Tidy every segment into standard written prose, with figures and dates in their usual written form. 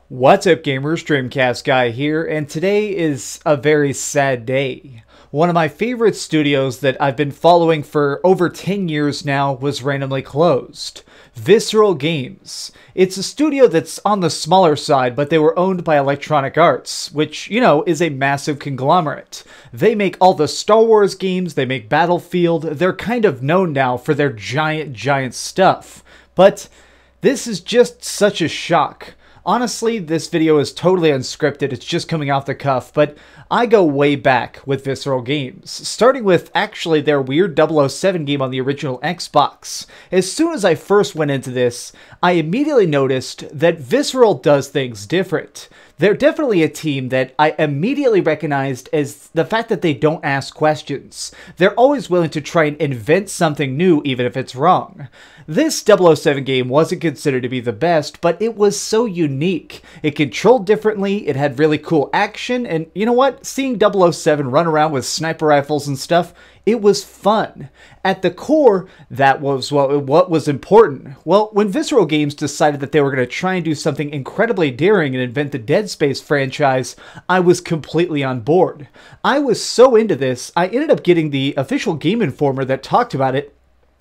What's up gamers, DreamcastGuy here, and today is a very sad day. One of my favorite studios that I've been following for over 10 years now was randomly closed. Visceral Games. It's a studio that's on the smaller side, but they were owned by Electronic Arts, which, you know, is a massive conglomerate. They make all the Star Wars games, they make Battlefield, they're kind of known now for their giant stuff. But this is just such a shock. Honestly, this video is totally unscripted, it's just coming off the cuff, but I go way back with Visceral Games, starting with actually their weird 007 game on the original Xbox. As soon as I first went into this, I immediately noticed that Visceral does things different. They're definitely a team that I immediately recognized as the fact that they don't ask questions. They're always willing to try and invent something new even if it's wrong. This 007 game wasn't considered to be the best, but it was so unique. It controlled differently, it had really cool action, and you know what? Seeing 007 run around with sniper rifles and stuff, it was fun. At the core, that was what was important. Well, when Visceral Games decided that they were going to try and do something incredibly daring and invent the Dead Space franchise, I was completely on board. I was so into this, I ended up getting the official Game Informer that talked about it,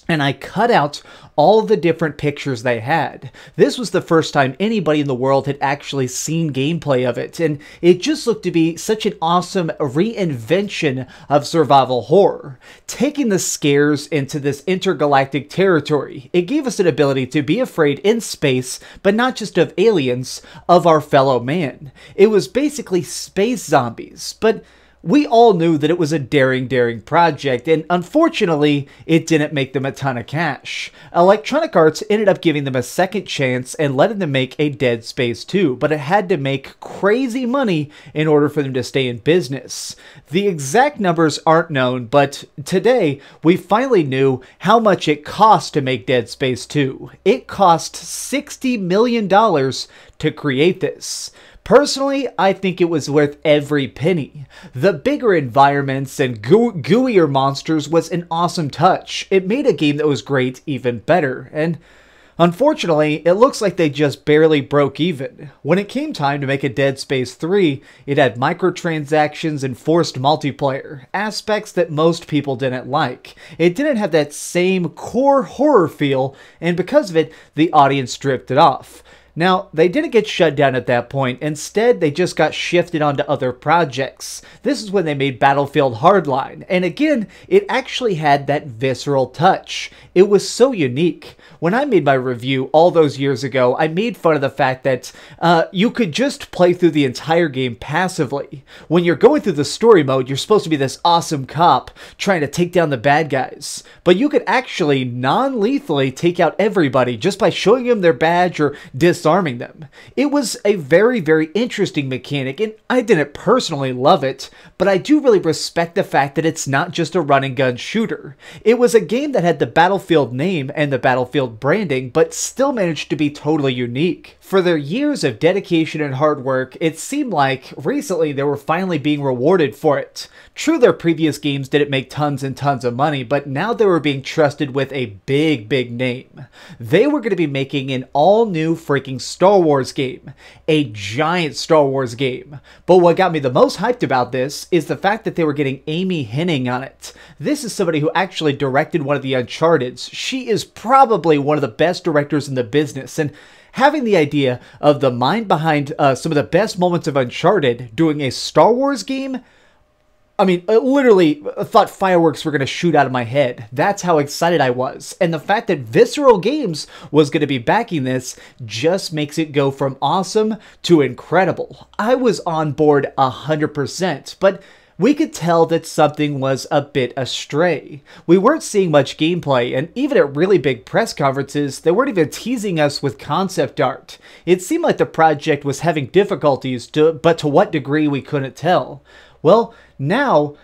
and I cut out all the different pictures they had. This was the first time anybody in the world had actually seen gameplay of it, and it just looked to be such an awesome reinvention of survival horror. Taking the scares into this intergalactic territory, it gave us an ability to be afraid in space, but not just of aliens, of our fellow man. It was basically space zombies, but we all knew that it was a daring project, and unfortunately, it didn't make them a ton of cash. Electronic Arts ended up giving them a second chance and letting them make a Dead Space 2, but it had to make crazy money in order for them to stay in business. The exact numbers aren't known, but today, we finally knew how much it cost to make Dead Space 2. It cost $60 million to create this. Personally, I think it was worth every penny. The bigger environments and gooier monsters was an awesome touch. It made a game that was great even better, and unfortunately, it looks like they just barely broke even. When it came time to make a Dead Space 3, it had microtransactions and forced multiplayer, aspects that most people didn't like. It didn't have that same core horror feel, and because of it, the audience stripped it off. Now, they didn't get shut down at that point. Instead, they just got shifted onto other projects. This is when they made Battlefield Hardline. And again, it actually had that visceral touch. It was so unique. When I made my review all those years ago, I made fun of the fact that you could just play through the entire game passively. When you're going through the story mode, you're supposed to be this awesome cop trying to take down the bad guys. But you could actually non-lethally take out everybody just by showing them their badge or disarming them. It was a very interesting mechanic, and I didn't personally love it, but I do really respect the fact that it's not just a run and gun shooter. It was a game that had the Battlefield name and the Battlefield branding, but still managed to be totally unique. For their years of dedication and hard work, it seemed like recently they were finally being rewarded for it. True, their previous games didn't make tons and tons of money, but now they were being trusted with a big name. They were going to be making an all-new freaking Star Wars game. A giant Star Wars game. But what got me the most hyped about this is the fact that they were getting Amy Hennig on it. This is somebody who actually directed one of the Uncharted's. She is probably one of the best directors in the business, and having the idea of the mind behind some of the best moments of Uncharted doing a Star Wars game, I mean, I literally thought fireworks were going to shoot out of my head. That's how excited I was. And the fact that Visceral Games was going to be backing this just makes it go from awesome to incredible. I was on board 100%, but we could tell that something was a bit astray. We weren't seeing much gameplay, and even at really big press conferences, they weren't even teasing us with concept art. It seemed like the project was having difficulties, but to what degree we couldn't tell. Well, now,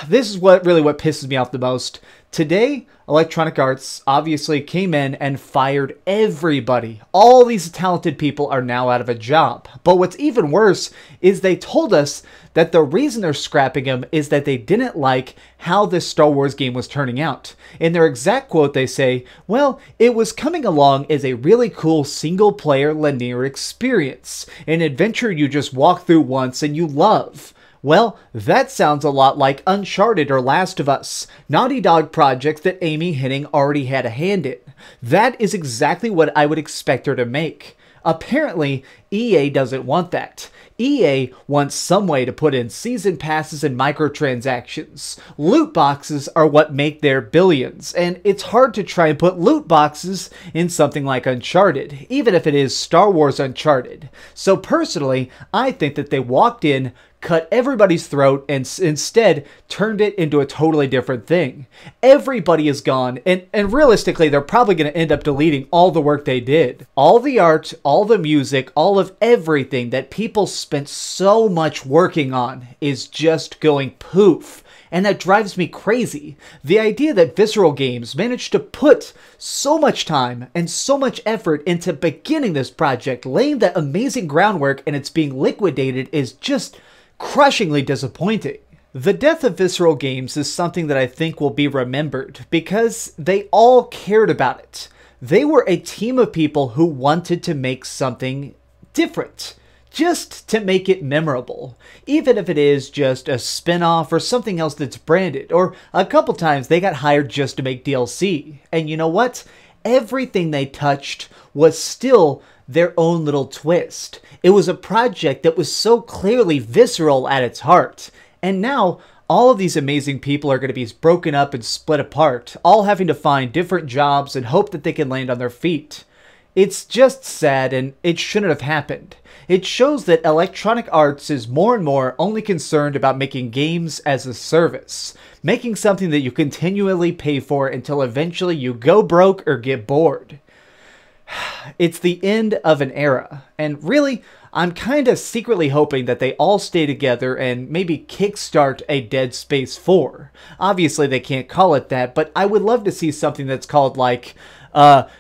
this is what pisses me off the most. Today, Electronic Arts obviously came in and fired everybody. All these talented people are now out of a job. But what's even worse is they told us that the reason they're scrapping them is that they didn't like how this Star Wars game was turning out. In their exact quote, they say, well, it was coming along as a really cool single-player linear experience, an adventure you just walk through once and you love. Well, that sounds a lot like Uncharted or Last of Us, Naughty Dog projects that Amy Hennig already had a hand in. That is exactly what I would expect her to make. Apparently, EA doesn't want that. EA wants some way to put in season passes and microtransactions. Loot boxes are what make their billions, and it's hard to try and put loot boxes in something like Uncharted, even if it is Star Wars Uncharted. So personally, I think that they walked in, cut everybody's throat, and instead turned it into a totally different thing. Everybody is gone, and realistically, they're probably going to end up deleting all the work they did. All the art, all the music, all of everything that people spent so much working on is just going poof. And that drives me crazy. The idea that Visceral Games managed to put so much time and so much effort into beginning this project, laying that amazing groundwork, and it's being liquidated is just crushingly disappointing. The death of Visceral Games is something that I think will be remembered because they all cared about it. They were a team of people who wanted to make something different, just to make it memorable, even if it is just a spin-off or something else that's branded, or a couple times they got hired just to make DLC. And you know what? Everything they touched was still their own little twist. It was a project that was so clearly visceral at its heart. And now, all of these amazing people are going to be broken up and split apart, all having to find different jobs and hope that they can land on their feet. It's just sad, and it shouldn't have happened. It shows that Electronic Arts is more and more only concerned about making games as a service, making something that you continually pay for until eventually you go broke or get bored. It's the end of an era, and really, I'm kind of secretly hoping that they all stay together and maybe kickstart a Dead Space 4. Obviously, they can't call it that, but I would love to see something that's called, like,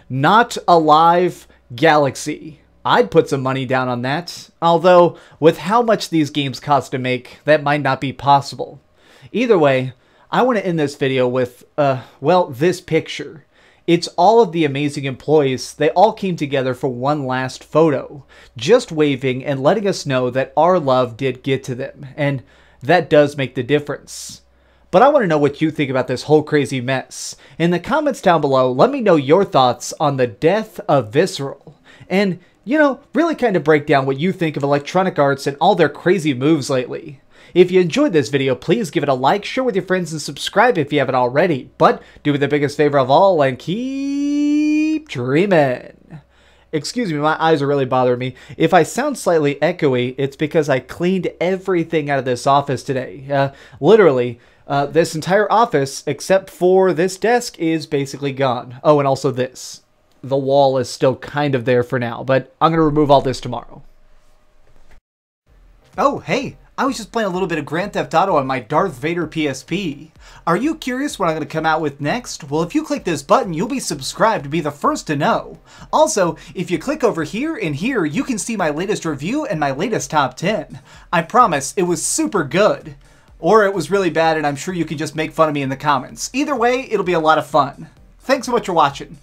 Not Alive Galaxy. I'd put some money down on that, although, with how much these games cost to make, that might not be possible. Either way, I want to end this video with, well, this picture. It's all of the amazing employees. They all came together for one last photo, just waving and letting us know that our love did get to them, and that does make the difference. But I want to know what you think about this whole crazy mess. In the comments down below, let me know your thoughts on the death of Visceral, and, you know, really kind of break down what you think of Electronic Arts and all their crazy moves lately. If you enjoyed this video, please give it a like, share with your friends, and subscribe if you haven't already. But do me the biggest favor of all and keep dreaming. Excuse me, my eyes are really bothering me. If I sound slightly echoey, it's because I cleaned everything out of this office today. Literally, this entire office, except for this desk, is basically gone. Oh, and also this. The wall is still kind of there for now, but I'm going to remove all this tomorrow. Oh, hey! I was just playing a little bit of Grand Theft Auto on my Darth Vader PSP. Are you curious what I'm going to come out with next? Well, if you click this button, you'll be subscribed to be the first to know. Also, if you click over here and here, you can see my latest review and my latest top 10. I promise, it was super good. Or it was really bad, and I'm sure you can just make fun of me in the comments. Either way, it'll be a lot of fun. Thanks so much for watching.